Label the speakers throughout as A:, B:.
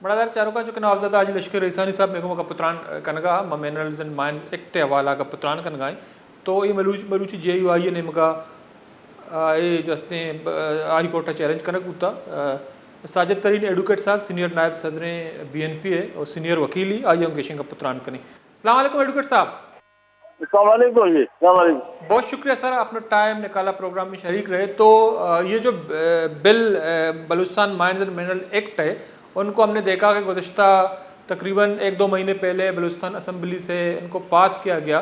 A: برادر چاروں جو نوزاد آج لشکر رئیسانی صاحب میگو کا پتران کنگا منرلز اینڈ مائنز ایکٹ حوالہ کا پتران کنگائیں تو یہ ملوچی جے یو آئی نے مگا یہ جو ہیں ہائی کورٹ چیلنج کنک ہوتا ساجد ترین ایڈوکیٹ صاحب سینئر نائب صدر بی این پی ہے اور سینئر وکیل ہی آئی گیشن کا پتران کریں. السلام علیکم ایڈوکیٹ صاحب.
B: السلام علیکم جی. السلام علیکم.
A: بہت شکریہ سر اپنا ٹائم نکالا پروگرام میں شریک رہے. تو یہ جو bill Balochistan mines and mineral act ہے ان کو ہم نے دیکھا کہ گزشتہ تقریباً 1-2 مہینے پہلے بلوچستان اسمبلی سے ان کو پاس کیا گیا.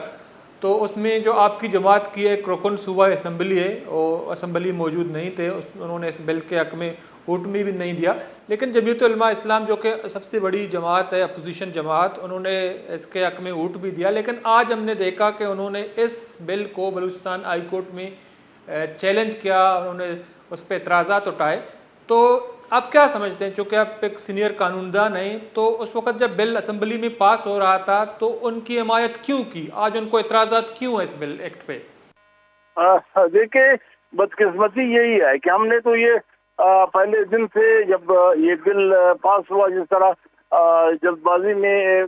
A: تو اس میں جو آپ کی جماعت کی ایک رکن صوبہ اسمبلی ہے وہ اسمبلی موجود نہیں تھے, انہوں نے اس بل کے حق میں ووٹ میں بھی نہیں دیا. لیکن جمعیت علماء اسلام جو کہ سب سے بڑی جماعت ہے اپوزیشن جماعت, انہوں نے اس کے حق میں ووٹ بھی دیا. لیکن آج ہم نے دیکھا کہ انہوں نے اس بل کو بلوچستان ہائی کورٹ میں چیلنج کیا, انہوں نے اس پہ اعتراضات اٹھائے. تو آپ کیا سمجھتے ہیں, چونکہ آپ ایک سینئر قانوندان ہیں, تو اس وقت جب بل اسمبلی میں پاس ہو رہا تھا تو ان کی حمایت کیوں کی, آج ان کو اعتراضات کیوں ہے اس بل ایکٹ پہ؟
B: دیکھیں بدقسمتی یہی ہے کہ ہم نے تو یہ پہلے دن سے جب یہ بل پاس ہوا, جس طرح جلد بازی میں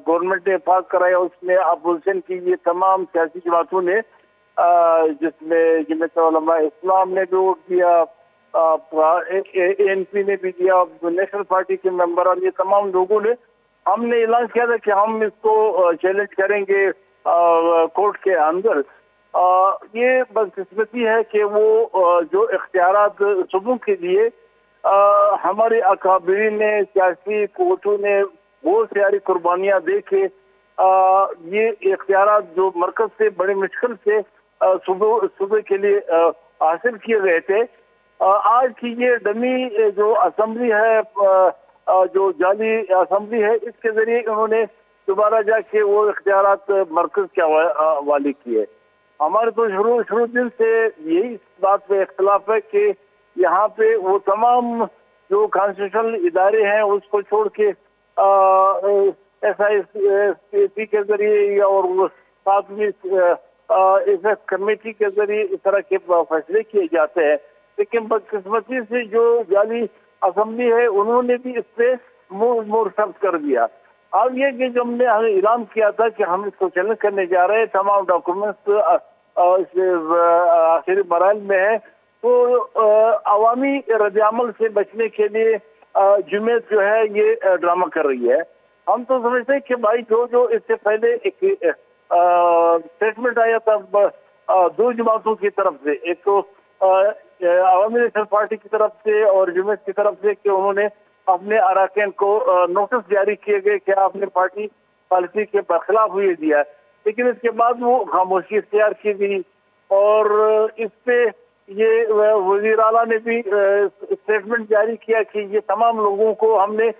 B: گورنمنٹ نے پاس کرایا, اس میں اپوزیشن کی یہ تمام سیاسی جماعتوں نے, جس میں جمعیت علماء اسلام نے بھی ووٹ دیا, اے این پی نے بھی دیا, نیشنل پارٹی کے ممبر, اور یہ تمام لوگوں نے, ہم نے اعلان کیا تھا کہ ہم اس کو چیلنج کریں گے کورٹ کے اندر. یہ بدقسمتی ہے کہ وہ جو اختیارات صوبوں کے لیے ہمارے اکابرین نے, سیاسی قوتوں نے بہت ساری قربانیاں دے کے یہ اختیارات جو مرکز سے بڑے مشکل سے صوبے کے لیے حاصل کیے گئے تھے, آج کی یہ ڈمی جو اسمبلی ہے, جو جعلی اسمبلی ہے, اس کے ذریعے انہوں نے دوبارہ جا کے وہ اختیارات مرکز کے حوالے کیے. ہمارے تو شروع دن سے یہی بات پہ اختلاف ہے کہ یہاں پہ وہ تمام جو کانسٹیٹیوشنل ادارے ہیں اس کو چھوڑ کے ایس آئی پی کے ذریعے اور ساتھ میں ایفیکٹ کمیٹی کے ذریعے اس طرح کے فیصلے کیے جاتے ہیں. لیکن بدقسمتی سے جو جعلی اسمبلی ہے انہوں نے بھی اس پہ مور سخت کر دیا. اب یہ کہ جو ہم نے اعلان کیا تھا کہ ہم اس کو چیلنج کرنے جا رہے ہیں, تمام ڈاکومنٹس آخری مراحل میں ہے, تو عوامی رد عمل سے بچنے کے لیے جمعیت جو ہے یہ ڈرامہ کر رہی ہے. ہم تو سمجھتے ہیں کہ بھائی جو اس سے پہلے ایک اسٹیٹمنٹ آیا تھا 2 جماعتوں کی طرف سے, ایک تو عوامی نیشنل پارٹی کی طرف سے اور جمعیت کی طرف سے, کہ انہوں نے اپنے اراکین کو نوٹس جاری کیے گئے کہ آپ نے پارٹی پالیسی کے برخلاف ہوئے دیا. لیکن اس کے بعد وہ خاموشی اختیار کی گئی, اور اس پہ یہ وزیر اعلیٰ نے بھی اسٹیٹمنٹ جاری کیا کہ یہ تمام لوگوں کو ہم نے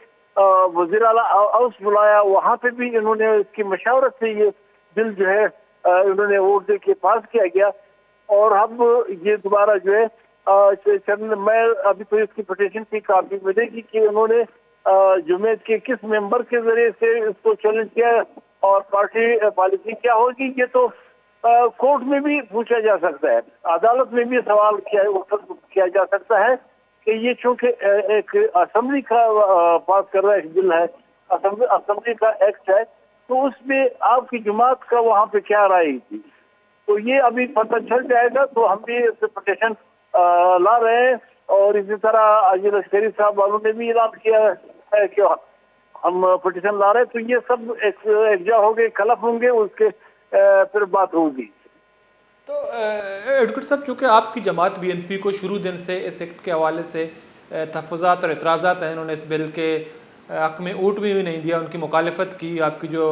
B: وزیر اعلیٰ ہاؤس بلایا, وہاں پہ بھی انہوں نے اس کی مشاورت سے یہ بل جو ہے انہوں نے ووٹ دے کے پاس کیا گیا. اور اب یہ دوبارہ جو ہے میں ابھی تو اس کی پٹیشن کی کاپی ملے گی کہ انہوں نے جمعیت کے کس ممبر کے ذریعے سے اس کو چیلنج کیا اور پارٹی پالیسی کیا ہوگی. یہ تو کورٹ میں بھی پوچھا جا سکتا ہے, عدالت میں بھی سوال کیا جا سکتا ہے کہ یہ چونکہ ایک اسمبلی کا پاس کر رہا ایک بل ہے, اسمبلی کا ایکٹ ہے, تو اس میں آپ کی جماعت کا وہاں پہ کیا رائے تھی. تو یہ ابھی پتہ چل جائے گا. تو ہم بھی اس پٹیشن لا رہے ہیں, اور اسی طرح عجیب لشکری صاحب والوں نے بھی اعلان کیا ہے کہ ہم پٹیشن لا رہے ہیں. تو یہ سب ایکجا ہو گئے, کلف ہوں گے, اس کے پھر بات ہوگی.
A: تو ایڈوکیٹ صاحب, چونکہ آپ کی جماعت بی این پی کو شروع دن سے اس ایکٹ کے حوالے سے تحفظات اور اعتراضات ہیں, انہوں نے اس بل کے حق میں ووٹ بھی نہیں دیا, ان کی مخالفت کی. آپ کی جو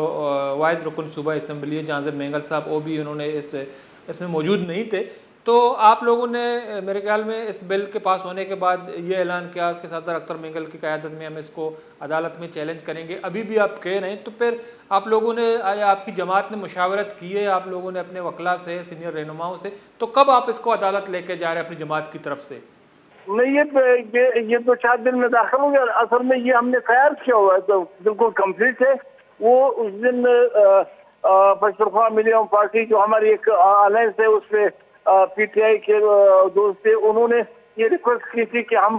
A: واحد رکن صوبہ اسمبلی ہے جہاں سے مینگل صاحب, وہ بھی انہوں نے اس میں موجود نہیں تھے. تو آپ لوگوں نے میرے خیال میں اس بل کے پاس ہونے کے بعد یہ اعلان کیا اس کے صدر اختر مینگل کی قیادت میں ہم اس کو عدالت میں چیلنج کریں گے. ابھی بھی آپ کہہ رہے ہیں, تو پھر آپ لوگوں نے, آپ کی جماعت نے مشاورت کی ہے, آپ لوگوں نے اپنے وکلاء سے, سینئر رہنماؤں سے, تو کب آپ اس کو عدالت لے کے جا رہے ہیں اپنی جماعت کی طرف سے؟
B: نہیں, یہ 2-4 دن میں داخل ہوں گے. اصل میں یہ ہم نے تیار کیا ہوا ہے, تو بالکل کمپلیٹ ہے. وہ اس دن پشتونخوا ملیون پارٹی جو ہماری ایک الائنس ہے, اس میں پی ٹی آئی کے دوست تھے, انہوں نے یہ ریکویسٹ کی تھی کہ ہم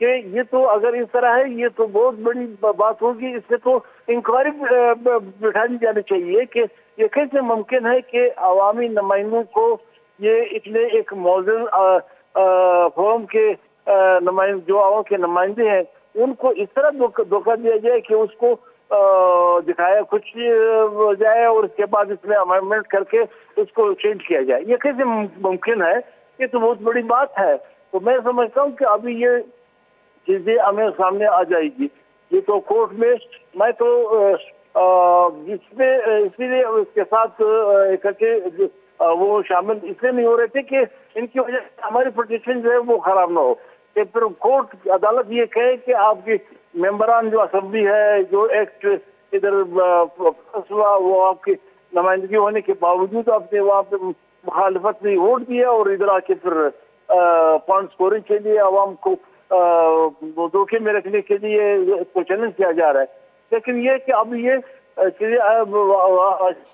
B: کہ یہ تو اگر اس طرح ہے یہ تو بہت بڑی بات ہوگی، اس سے تو انکوائری بٹھانی جانی چاہیے کہ یہ کیسے ممکن ہے کہ عوامی نمائندوں کو یہ اتنے ایک موزن فورم کے نمائندے جو عوام کے نمائندے ہیں ان کو اس طرح دھوکہ دیا جائے کہ اس کو دکھایا کچھ جائے اور اس کے بعد اس میں امینڈمنٹ کر کے اس کو چینج کیا جائے. یہ کیسے ممکن ہے؟ یہ تو بہت بڑی بات ہے. تو میں سمجھتا ہوں کہ ابھی یہ چیزیں ہمیں سامنے آ جائے گی. یہ تو کورٹ میں تو اسی لیے اس کے ساتھ وہ شامل اس لیے نہیں ہو رہے تھے کہ ان کی وجہ سے ہماری پوزیشن جو ہے وہ خراب نہ ہو، کہ پھر کورٹ عدالت یہ کہے کہ آپ کی ممبران جو اسمبلی ہے جو ایکٹ ادھر ہوا وہ آپ کی نمائندگی ہونے کے باوجود آپ نے وہاں پہ مخالفت میں ووٹ دیا اور ادھر آ کے پھر پوائنٹ اسکورنگ کے لیے عوام کو دھوکے میں رکھنے کے لیے اس کو چیلنج کیا جا رہا ہے. لیکن یہ کہ اب یہ چیزیں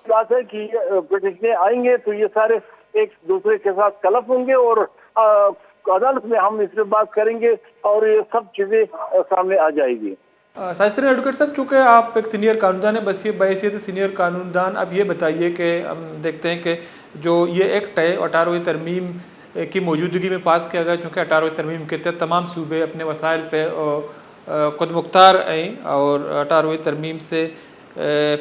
B: بات ہے کہ پٹیشنیں آئیں گے تو یہ سارے ایک دوسرے کے ساتھ کلف ہوں گے اور عدالت میں ہم اس پہ بات کریں گے اور یہ سب چیزیں سامنے آ جائے گی.
A: ساجد ترین ایڈوکیٹ صاحب، چونکہ آپ ایک سینئر قانون دان ہیں، بس یہ بحیثیت سینئر قانون دان اب یہ بتائیے کہ ہم دیکھتے ہیں کہ جو یہ ایکٹ ہے 18ویں ترمیم کی موجودگی میں پاس کیا گیا، چونکہ 18ویں ترمیم کے تحت تمام صوبے اپنے وسائل پہ خود مختار ہیں اور 18ویں ترمیم سے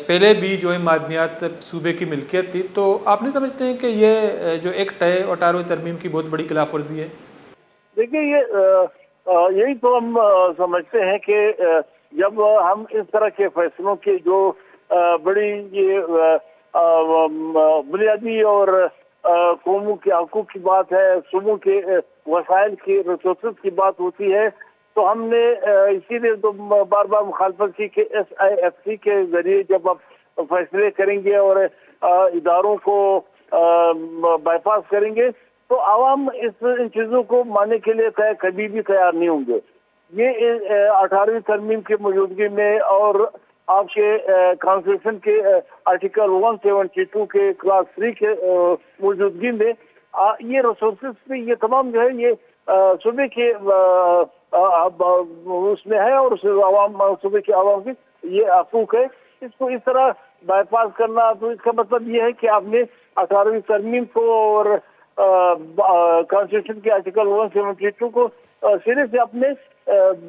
A: پہلے بھی جو ہے معدنیات صوبے کی ملکیت تھی. تو آپ نہیں سمجھتے ہیں کہ یہ جو ایکٹ ہے 18ویں ترمیم کی بہت بڑی خلاف ورزی ہے؟
B: دیکھیے یہی تو ہم سمجھتے ہیں کہ جب ہم اس طرح کے فیصلوں کی جو بڑی یہ بنیادی اور قوموں کے حقوق کی بات ہے، صوبوں کے وسائل کی ریسورسز کی بات ہوتی ہے، تو ہم نے اسی لیے تو بار بار مخالفت کی کہ SIFC کے ذریعے جب آپ فیصلے کریں گے اور اداروں کو بائی پاس کریں گے تو عوام ان چیزوں کو ماننے کے لیے کبھی بھی تیار نہیں ہوں گے. یہ 18ویں ترمیم کی موجودگی میں اور آپ کے کانسٹیٹیوشن کے آرٹیکل 172 کے کلاس 3 کے موجودگی میں یہ ریسورسز پہ یہ تمام جو ہے یہ صوبے کے اس میں ہے اور صوبے کے عوام کے یہ حقوق ہے. اس کو اس طرح بائی پاس کرنا تو اس کا مطلب یہ ہے کہ آپ نے 18ویں ترمیم کو اور کانسٹیٹیوشن کے آرٹیکل 172 کو سرے سے اپنے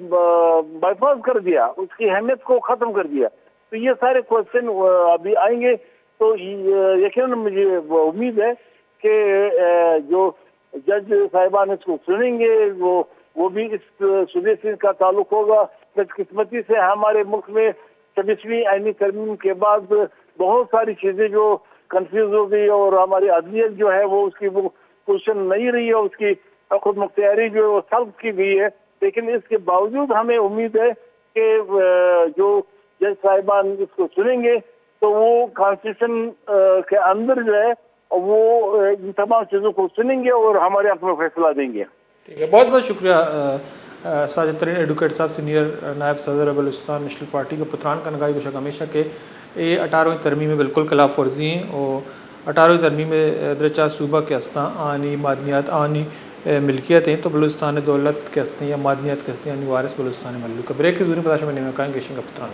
B: بائی پاس کر دیا، اس کی اہمیت کو ختم کر دیا. تو یہ سارے کوشچن ابھی آئیں گے تو یقیناً مجھے امید ہے کہ جو جج صاحبان اس کو سنیں گے وہ بھی اس صوبے سے کا تعلق ہوگا. بدقسمتی سے ہمارے ملک میں 26ویں آئینی ترمیم کے بعد بہت ساری چیزیں جو کنفیوز ہو گئی اور ہماری عدلیت جو ہے وہ اس کی وہ پوزیشن نہیں رہی ہے، اس کی خود مختاری جو ہے وہ سلب کی گئی ہے. لیکن اس کے باوجود ہمیں امید ہے کہ جو جج صاحبان اس کو سنیں گے تو وہ کانسٹیٹیوشن کے اندر جو ہے وہ ان تمام چیزوں کو سنیں گے اور ہمارے حق میں فیصلہ دیں گے.
A: ٹھیک ہے، بہت بہت شکریہ ساجد ترین ایڈوکیٹ صاحب، سینئر نائب صدر بلوچستان نیشنل پارٹی کے پتران کا نگاہی بشک ہمیشہ کہ یہ 18ویں ترمیم میں بالکل خلاف ورزی ہیں اور 18ویں ترمیم میں درچہ صوبہ کے ہستہ آنی معدنیات آنی ملکیت ہیں تو بلوچستان دولت کے ہستے یا معدنیات کے ہستے یعنی وارث بلوچستان ملک. بریک کی ضروری پتہ میں کہیں گے پتران